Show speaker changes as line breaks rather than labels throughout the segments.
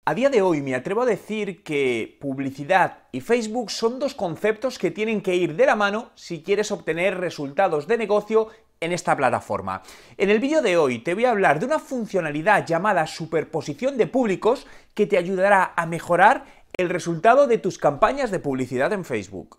A día de hoy me atrevo a decir que publicidad y Facebook son dos conceptos que tienen que ir de la mano si quieres obtener resultados de negocio en esta plataforma. En el vídeo de hoy te voy a hablar de una funcionalidad llamada superposición de públicos que te ayudará a mejorar el resultado de tus campañas de publicidad en Facebook.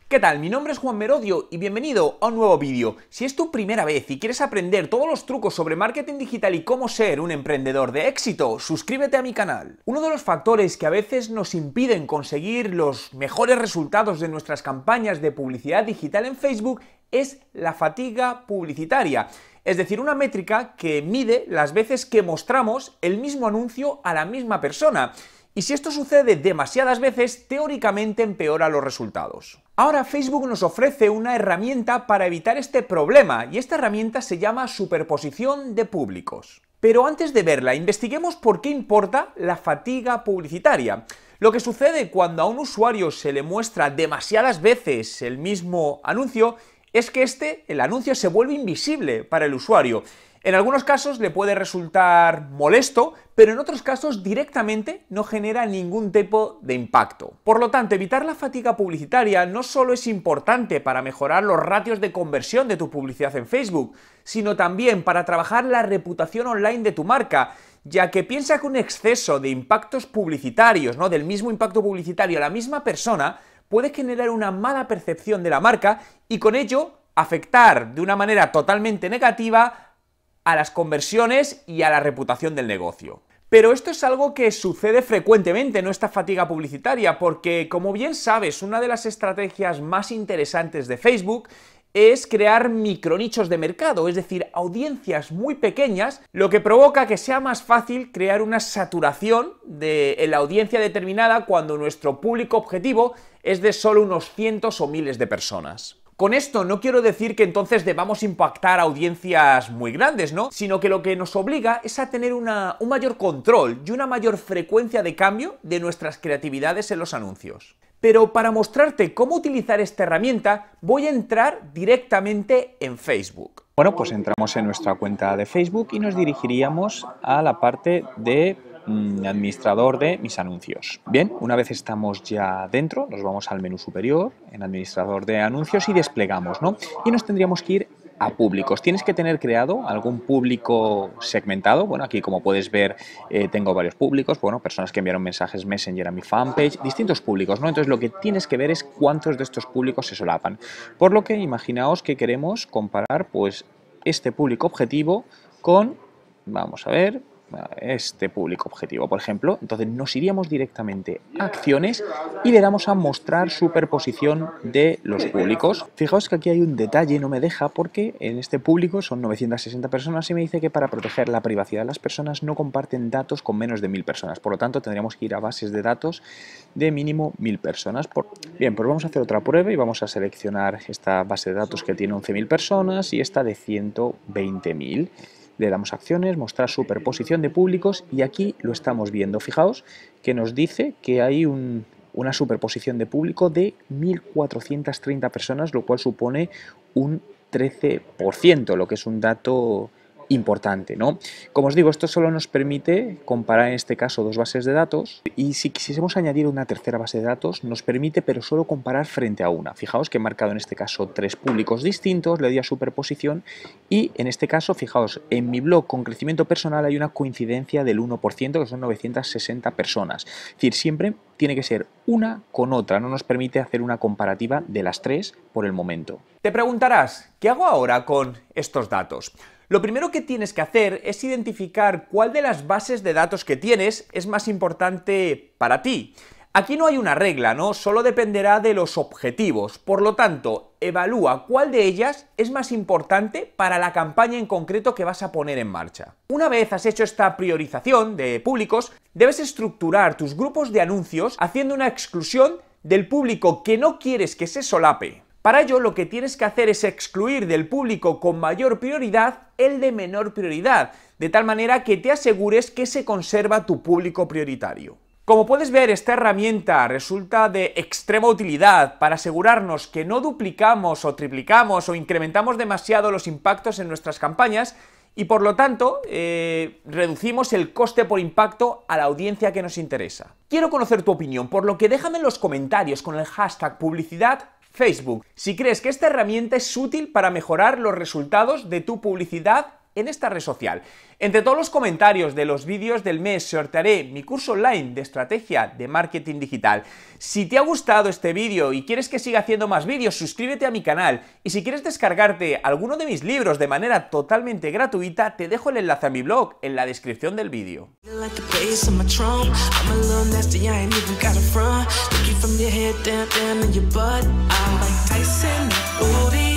¿Qué tal? Mi nombre es Juan Merodio y bienvenido a un nuevo vídeo. Si es tu primera vez y quieres aprender todos los trucos sobre marketing digital y cómo ser un emprendedor de éxito, suscríbete a mi canal. Uno de los factores que a veces nos impiden conseguir los mejores resultados de nuestras campañas de publicidad digital en Facebook es la fatiga publicitaria. Es decir, una métrica que mide las veces que mostramos el mismo anuncio a la misma persona. Y si esto sucede demasiadas veces, teóricamente empeora los resultados. Ahora Facebook nos ofrece una herramienta para evitar este problema, y esta herramienta se llama superposición de públicos. Pero antes de verla, investiguemos por qué importa la fatiga publicitaria. Lo que sucede cuando a un usuario se le muestra demasiadas veces el mismo anuncio es que el anuncio se vuelve invisible para el usuario. En algunos casos le puede resultar molesto, pero en otros casos directamente no genera ningún tipo de impacto. Por lo tanto, evitar la fatiga publicitaria no solo es importante para mejorar los ratios de conversión de tu publicidad en Facebook, sino también para trabajar la reputación online de tu marca, ya que piensa que un exceso de impactos publicitarios, del mismo impacto publicitario a la misma persona, puede generar una mala percepción de la marca y con ello afectar de una manera totalmente negativa a las conversiones y a la reputación del negocio. Pero esto es algo que sucede frecuentemente, no esta fatiga publicitaria, porque como bien sabes, una de las estrategias más interesantes de Facebook es crear micronichos de mercado, es decir, audiencias muy pequeñas, lo que provoca que sea más fácil crear una saturación en la audiencia determinada cuando nuestro público objetivo es de solo unos cientos o miles de personas. Con esto no quiero decir que entonces debamos impactar a audiencias muy grandes, ¿no? Sino que lo que nos obliga es a tener un mayor control y una mayor frecuencia de cambio de nuestras creatividades en los anuncios. Pero para mostrarte cómo utilizar esta herramienta, voy a entrar directamente en Facebook.
Bueno, pues entramos en nuestra cuenta de Facebook y nos dirigiríamos a la parte de administrador de mis anuncios. Bien, una vez estamos ya dentro, nos vamos al menú superior, en administrador de anuncios y desplegamos, ¿no? Y nos tendríamos que ir a públicos. Tienes que tener creado algún público segmentado. Bueno, aquí como puedes ver tengo varios públicos, bueno, personas que enviaron mensajes Messenger a mi fanpage, distintos públicos, ¿no? Entonces lo que tienes que ver es cuántos de estos públicos se solapan. Por lo que imaginaos que queremos comparar pues este público objetivo con, vamos a ver, este público objetivo, por ejemplo. Entonces nos iríamos directamente a acciones y le damos a mostrar superposición de los públicos. Fijaos que aquí hay un detalle, no me deja porque en este público son 960 personas y me dice que para proteger la privacidad de las personas no comparten datos con menos de 1000 personas. Por lo tanto tendríamos que ir a bases de datos de mínimo 1000 personas. Bien, pues vamos a hacer otra prueba y vamos a seleccionar esta base de datos que tiene 11.000 personas y esta de 120.000. Le damos a acciones, mostrar superposición de públicos y aquí lo estamos viendo. Fijaos que nos dice que hay una superposición de público de 1.430 personas, lo cual supone un 13%, lo que es un dato importante, ¿no? Como os digo, esto solo nos permite comparar en este caso dos bases de datos y si quisiésemos añadir una tercera base de datos nos permite pero solo comparar frente a una. Fijaos que he marcado en este caso 3 públicos distintos, le doy a superposición y en este caso, fijaos, en mi blog con crecimiento personal hay una coincidencia del 1%, que son 960 personas. Es decir, siempre tiene que ser una con otra, no nos permite hacer una comparativa de las 3 por el momento.
Te preguntarás, ¿qué hago ahora con estos datos? Lo primero que tienes que hacer es identificar cuál de las bases de datos que tienes es más importante para ti. Aquí no hay una regla, ¿no? Solo dependerá de los objetivos. Por lo tanto, evalúa cuál de ellas es más importante para la campaña en concreto que vas a poner en marcha. Una vez has hecho esta priorización de públicos, debes estructurar tus grupos de anuncios haciendo una exclusión del público que no quieres que se solape. Para ello, lo que tienes que hacer es excluir del público con mayor prioridad el de menor prioridad, de tal manera que te asegures que se conserva tu público prioritario. Como puedes ver, esta herramienta resulta de extrema utilidad para asegurarnos que no duplicamos o triplicamos o incrementamos demasiado los impactos en nuestras campañas y por lo tanto reducimos el coste por impacto a la audiencia que nos interesa. Quiero conocer tu opinión, por lo que déjame en los comentarios con el hashtag publicidad Facebook si crees que esta herramienta es útil para mejorar los resultados de tu publicidad en esta red social. Entre todos los comentarios de los vídeos del mes sortearé mi curso online de estrategia de marketing digital. Si te ha gustado este vídeo y quieres que siga haciendo más vídeos, suscríbete a mi canal, y si quieres descargarte alguno de mis libros de manera totalmente gratuita, te dejo el enlace a mi blog en la descripción del vídeo.
From your head down to your butt. I'm like Tyson, booty.